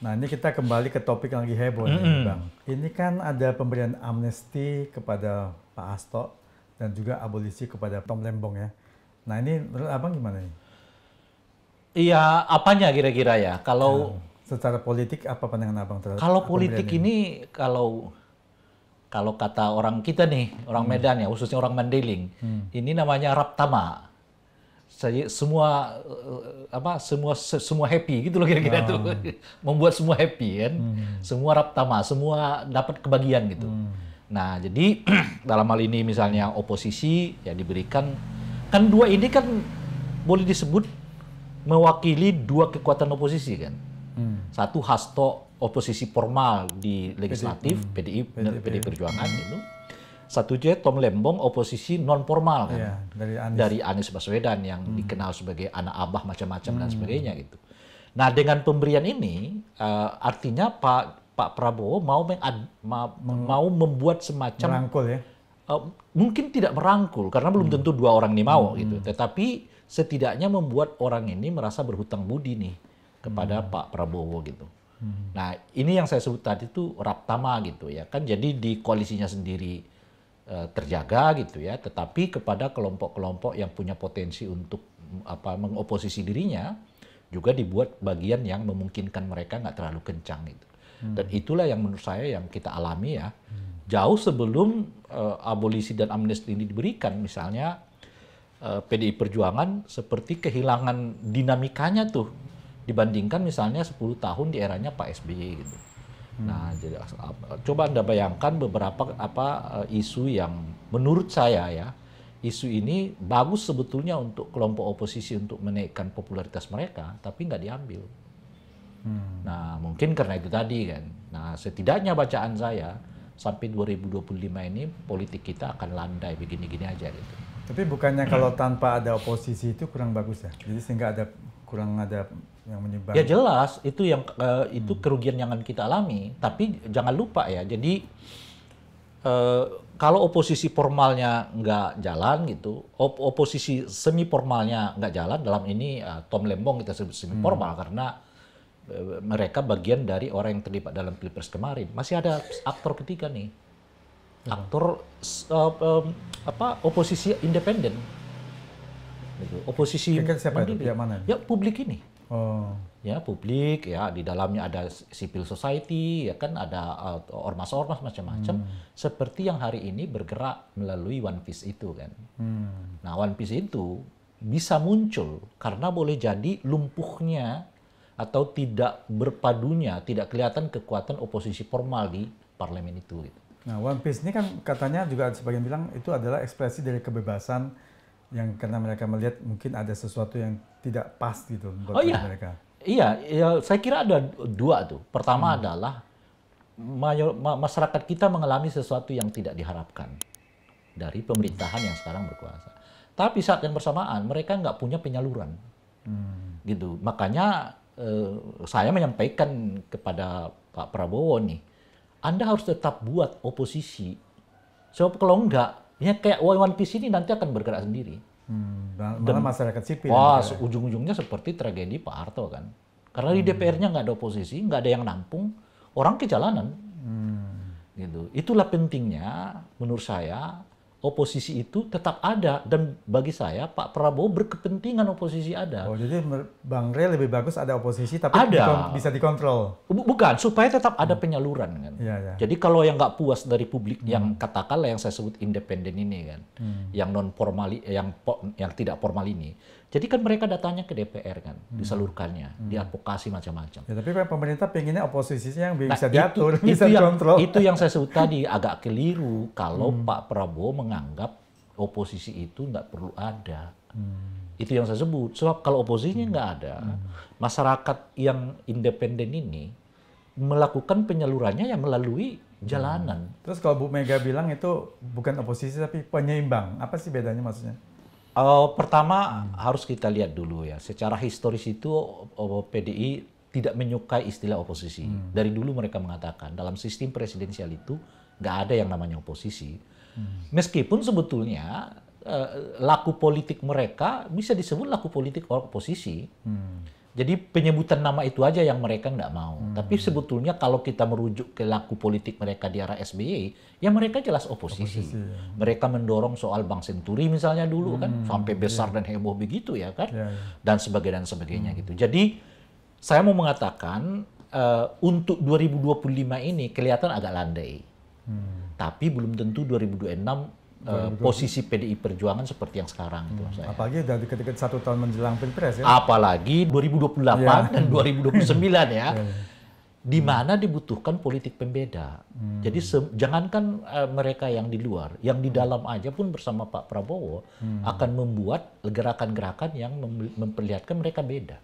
Nah, ini kita kembali ke topik yang lagi heboh nih, Bang. Ini kan ada pemberian amnesti kepada Pak Hasto dan juga abolisi kepada Tom Lembong ya. Nah, ini menurut Abang gimana nih? Iya, apanya kira-kira ya? Kalau Secara politik apa pandangan Abang terhadap kalau pemberian politik ini kalau kata orang kita nih, orang Medan ya, khususnya orang Mandailing, ini namanya raptama. Semua semua happy gitu loh kira-kira tuh. Membuat semua happy kan. Semua raptama, semua dapat kebagian gitu. Nah, jadi dalam hal ini misalnya oposisi ya diberikan, kan dua ini kan boleh disebut mewakili dua kekuatan oposisi kan. Satu Hasto oposisi formal di legislatif PDI Perjuangan itu. Satu juga Tom Lembong oposisi non formal kan. Iya, dari Anies Baswedan yang dikenal sebagai anak abah macam-macam dan sebagainya gitu. Nah, dengan pemberian ini artinya Pak Prabowo mau membuat semacam merangkul ya. Mungkin tidak merangkul karena belum tentu dua orang ini mau gitu. Tetapi setidaknya membuat orang ini merasa berhutang budi nih kepada Pak Prabowo gitu. Nah, ini yang saya sebut tadi itu raptama gitu ya kan. Jadi di koalisinya sendiri terjaga gitu ya, tetapi kepada kelompok-kelompok yang punya potensi untuk mengoposisi dirinya juga dibuat bagian yang memungkinkan mereka nggak terlalu kencang gitu. Dan itulah yang menurut saya yang kita alami ya, jauh sebelum abolisi dan amnesti ini diberikan. Misalnya PDI Perjuangan seperti kehilangan dinamikanya tuh dibandingkan misalnya 10 tahun di eranya Pak SBY gitu. Nah, jadi coba Anda bayangkan beberapa isu yang menurut saya ya, isu ini bagus sebetulnya untuk kelompok oposisi untuk menaikkan popularitas mereka, tapi nggak diambil. Nah, mungkin karena itu tadi kan. Nah, setidaknya bacaan saya sampai 2025 ini politik kita akan landai begini-gini aja gitu. Tapi bukannya kalau tanpa ada oposisi itu kurang bagus ya? Jadi sehingga kurang ada yang menyumbang. Ya jelas itu itu kerugian yang akan kita alami. Tapi jangan lupa ya. Jadi kalau oposisi formalnya nggak jalan gitu, oposisi semi formalnya nggak jalan. Dalam ini Tom Lembong kita sebut semi formal karena mereka bagian dari orang yang terlibat dalam Pilpres kemarin. Masih ada aktor ketiga nih, aktor oposisi independen. Gitu. Oposisi siapa itu? Pihak mana? Ya publik ini. Oh. Ya publik ya, di dalamnya ada civil society ya kan, ada ormas-ormas macam-macam seperti yang hari ini bergerak melalui One Piece itu kan. Nah, One Piece itu bisa muncul karena boleh jadi lumpuhnya atau tidak berpadunya, tidak kelihatan kekuatan oposisi formal di parlemen itu gitu. Nah, One Piece ini kan katanya juga sebagian bilang itu adalah ekspresi dari kebebasan yang karena mereka melihat mungkin ada sesuatu yang tidak pas gitu buat mereka. Iya, saya kira ada dua tuh. Pertama adalah masyarakat kita mengalami sesuatu yang tidak diharapkan dari pemerintahan yang sekarang berkuasa. Tapi saat yang bersamaan mereka nggak punya penyaluran, gitu. Makanya saya menyampaikan kepada Pak Prabowo nih, Anda harus tetap buat oposisi. Sebab kalau enggak, ya kayak One Piece ini nanti akan bergerak sendiri. Malah masyarakat sipil. Wah, ujung-ujungnya seperti tragedi Pak Harto kan. Karena di DPR-nya nggak ada oposisi, nggak ada yang nampung, orang ke jalanan. Gitu. Itulah pentingnya menurut saya oposisi itu tetap ada, dan bagi saya Pak Prabowo berkepentingan oposisi ada. Oh, jadi Bang Rey lebih bagus ada oposisi tapi bisa dikontrol. Bukan, supaya tetap ada penyaluran kan. Ya. Jadi kalau yang nggak puas dari publik yang katakanlah yang saya sebut independen ini kan, yang non formal, yang tidak formal ini. Jadi kan mereka datanya ke DPR kan, disalurkannya, diadvokasi macam-macam. Ya, tapi pemerintah pengennya oposisinya yang bisa diatur, bisa dikontrol. Itu yang saya sebut tadi agak keliru kalau Pak Prabowo menganggap oposisi itu nggak perlu ada. Itu yang saya sebut. Sebab kalau oposisinya nggak ada, masyarakat yang independen ini melakukan penyalurannya yang melalui jalanan. Terus kalau Bu Mega bilang itu bukan oposisi tapi penyeimbang, apa sih bedanya maksudnya? Pertama harus kita lihat dulu ya, secara historis itu PDI tidak menyukai istilah oposisi. Dari dulu mereka mengatakan dalam sistem presidensial itu nggak ada yang namanya oposisi. Meskipun sebetulnya laku politik mereka bisa disebut laku politik oposisi. Jadi penyebutan nama itu aja yang mereka nggak mau. Tapi sebetulnya kalau kita merujuk ke laku politik mereka di era SBY, ya mereka jelas oposisi. Mereka mendorong soal Bank Senturi misalnya dulu kan, sampai besar dan heboh begitu ya kan, dan sebagainya gitu. Jadi saya mau mengatakan untuk 2025 ini kelihatan agak landai. Tapi belum tentu 2026 posisi PDI Perjuangan seperti yang sekarang itu. Apalagi udah deket-deket 1 tahun menjelang Pilpres ya. Apalagi 2028 dan 2029 ya. Di mana dibutuhkan politik pembeda. Jadi jangankan mereka yang di luar, yang di dalam aja pun bersama Pak Prabowo akan membuat gerakan-gerakan yang memperlihatkan mereka beda.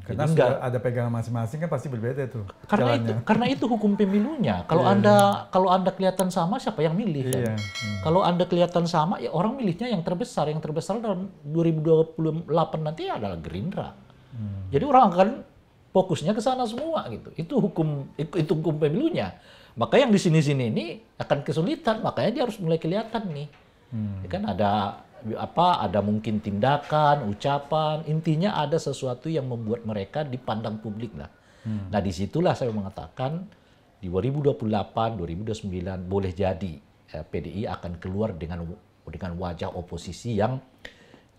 Karena sudah ada pegangan masing-masing kan pasti berbeda tuh. Karena itu hukum pemilunya. Kalau anda kelihatan sama, siapa yang milih kan? Kalau Anda kelihatan sama, ya orang milihnya yang terbesar. Yang terbesar dalam 2028 nanti adalah Gerindra. Jadi orang akan fokusnya ke sana semua gitu. Itu hukum pemilunya. Maka yang di sini-sini ini akan kesulitan. Makanya dia harus mulai kelihatan nih. Ya kan ada mungkin tindakan, ucapan, intinya ada sesuatu yang membuat mereka dipandang publik lah. Nah disitulah saya mengatakan di 2028, 2029 boleh jadi PDI akan keluar dengan wajah oposisi yang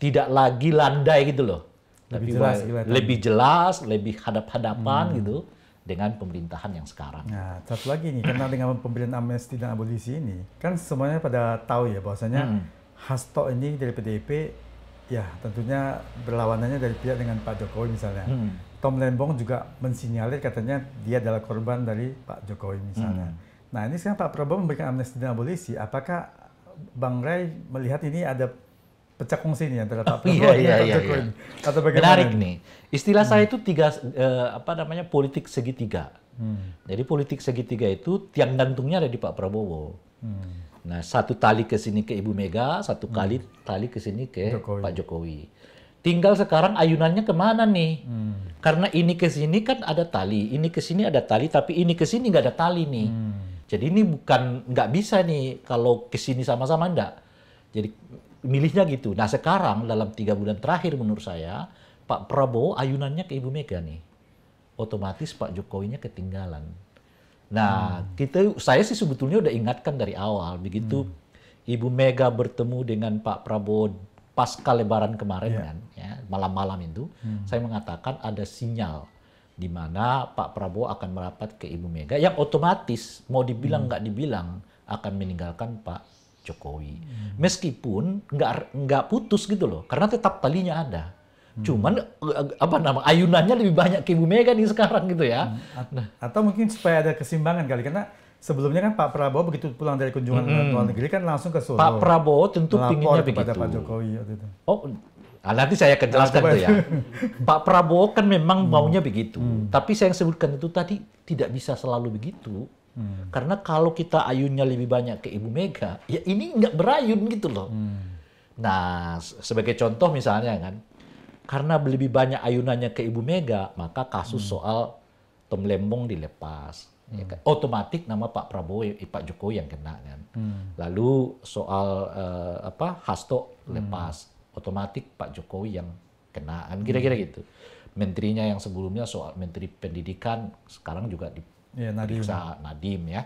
tidak lagi landai gitu loh. Lebih jelas, lebih hadap-hadapan gitu dengan pemerintahan yang sekarang. Nah, satu lagi nih, karena dengan pemberian amnesti dan abolisi ini, kan semuanya pada tahu ya bahwasanya Hasto ini dari PDIP, ya tentunya berlawanannya dari pihak dengan Pak Jokowi misalnya. Tom Lembong juga mensinyalir katanya dia adalah korban dari Pak Jokowi misalnya. Nah ini sekarang Pak Prabowo memberikan amnesti dan abolisi, apakah Bang Ray melihat ini ada pecah kongsi nih antara Pak Prabowo dan Pak Jokowi? Atau bagaimana? Menarik nih. Istilah saya itu politik segitiga. Jadi politik segitiga itu tiang gantungnya ada di Pak Prabowo. Nah, satu tali ke sini ke Ibu Mega, satu kali tali ke sini ke Pak Jokowi. Tinggal sekarang ayunannya kemana nih? Karena ini ke sini kan ada tali, ini ke sini ada tali, tapi ini ke sini nggak ada tali nih. Jadi ini nggak bisa nih kalau ke sini sama-sama enggak. Jadi milihnya gitu. Nah sekarang dalam 3 bulan terakhir menurut saya, Pak Prabowo ayunannya ke Ibu Mega nih. Otomatis Pak Jokowinya ketinggalan. Nah, saya sih sebetulnya udah ingatkan dari awal. Begitu Ibu Mega bertemu dengan Pak Prabowo pasca Lebaran kemarin kan, ya, malam-malam itu, saya mengatakan ada sinyal di mana Pak Prabowo akan merapat ke Ibu Mega yang otomatis mau dibilang nggak dibilang akan meninggalkan Pak Jokowi. Meskipun nggak putus gitu loh, karena tetap talinya ada. Cuman ayunannya lebih banyak ke Ibu Mega nih sekarang gitu ya. Atau mungkin supaya ada keseimbangan kali, karena sebelumnya kan Pak Prabowo begitu pulang dari kunjungan luar negeri kan langsung ke Solo. Pak Prabowo tentu pinginnya begitu. Pak Jokowi waktu itu. Nanti saya akan jelaskan tuh ya. Pak Prabowo kan memang maunya begitu. Tapi saya yang sebutkan itu tadi tidak bisa selalu begitu. Karena kalau kita ayunnya lebih banyak ke Ibu Mega, ya ini nggak berayun gitu loh. Nah, sebagai contoh misalnya kan, karena lebih banyak ayunannya ke Ibu Mega, maka kasus soal Tom Lembong dilepas. Ya kan? Otomatis nama Pak Prabowo, Pak Jokowi yang kena kan. Lalu soal Hasto lepas, otomatis Pak Jokowi yang kena kan. Kira-kira gitu. Menterinya yang sebelumnya soal Menteri Pendidikan sekarang juga diperiksa Nadiem ya.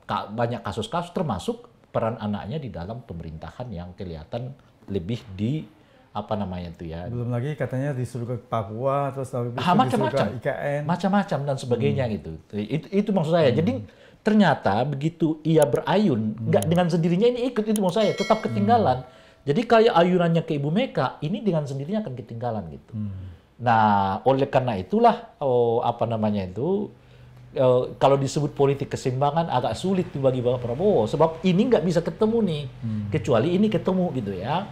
Banyak kasus-kasus termasuk peran anaknya di dalam pemerintahan yang kelihatan lebih belum lagi katanya disuruh ke Papua, terus disuruh ke IKN. Macam-macam dan sebagainya gitu. Itu maksud saya. Jadi ternyata begitu ia berayun, nggak dengan sendirinya ini ikut, itu maksud saya, tetap ketinggalan. Jadi kayak ayunannya ke Ibu Mega, ini dengan sendirinya akan ketinggalan gitu. Nah, oleh karena itulah, kalau disebut politik keseimbangan agak sulit bagi Pak Prabowo. Sebab ini nggak bisa ketemu nih, kecuali ini ketemu gitu ya.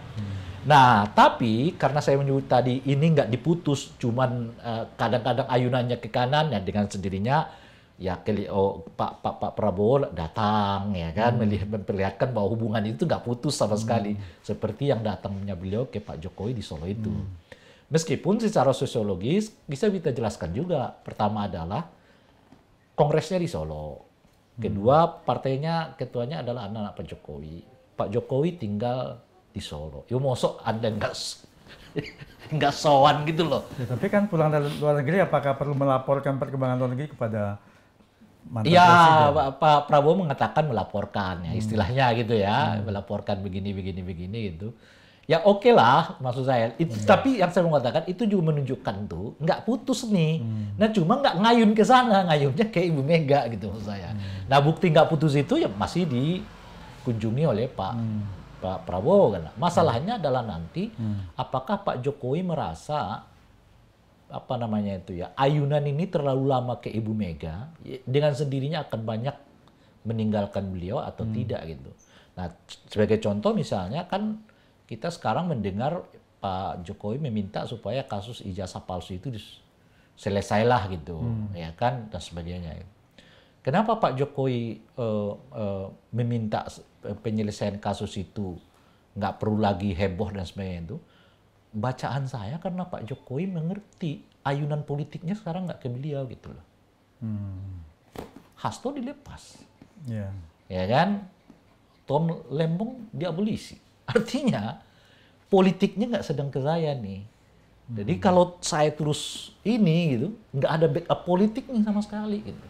Nah, tapi karena saya menyebut tadi ini nggak diputus, cuman kadang-kadang ayunannya ke kanan, ya dengan sendirinya ya Pak Prabowo datang ya kan, memperlihatkan bahwa hubungan itu nggak putus sama sekali, seperti yang datangnya beliau ke Pak Jokowi di Solo itu. Meskipun secara sosiologis bisa kita jelaskan juga, pertama adalah kongresnya di Solo, kedua partainya ketuanya adalah anak-anak Pak Jokowi. Pak Jokowi tinggal di Solo. Yo mosok Anda nggak sowan gitu loh. Ya, tapi kan pulang dari luar negeri, apakah perlu melaporkan perkembangan luar negeri kepada mantan Ya, presiden? Pak Prabowo mengatakan melaporkan ya istilahnya gitu ya, melaporkan begini gitu. Ya oke lah, maksud saya. Tapi yang saya mau katakan itu juga menunjukkan tuh nggak putus nih. Nah cuma nggak ngayun ke sana, ngayunnya ke Ibu Mega gitu maksud saya. Nah bukti nggak putus itu ya masih dikunjungi oleh Pak Prabowo kan. Masalahnya adalah nanti apakah Pak Jokowi merasa apa namanya itu ya, ayunan ini terlalu lama ke Ibu Mega, dengan sendirinya akan banyak meninggalkan beliau atau tidak gitu. Nah, sebagai contoh misalnya kan kita sekarang mendengar Pak Jokowi meminta supaya kasus ijazah palsu itu selesailah gitu, ya kan, dan sebagainya. Kenapa Pak Jokowi meminta penyelesaian kasus itu nggak perlu lagi heboh dan sebagainya itu? Bacaan saya karena Pak Jokowi mengerti ayunan politiknya sekarang nggak ke beliau gitu loh. Hasto dilepas, Ya. ya kan? Tom Lembong diabolisi. Artinya politiknya nggak sedang ke saya nih. Jadi kalau saya terus ini gitu, nggak ada backup politik nih sama sekali gitu.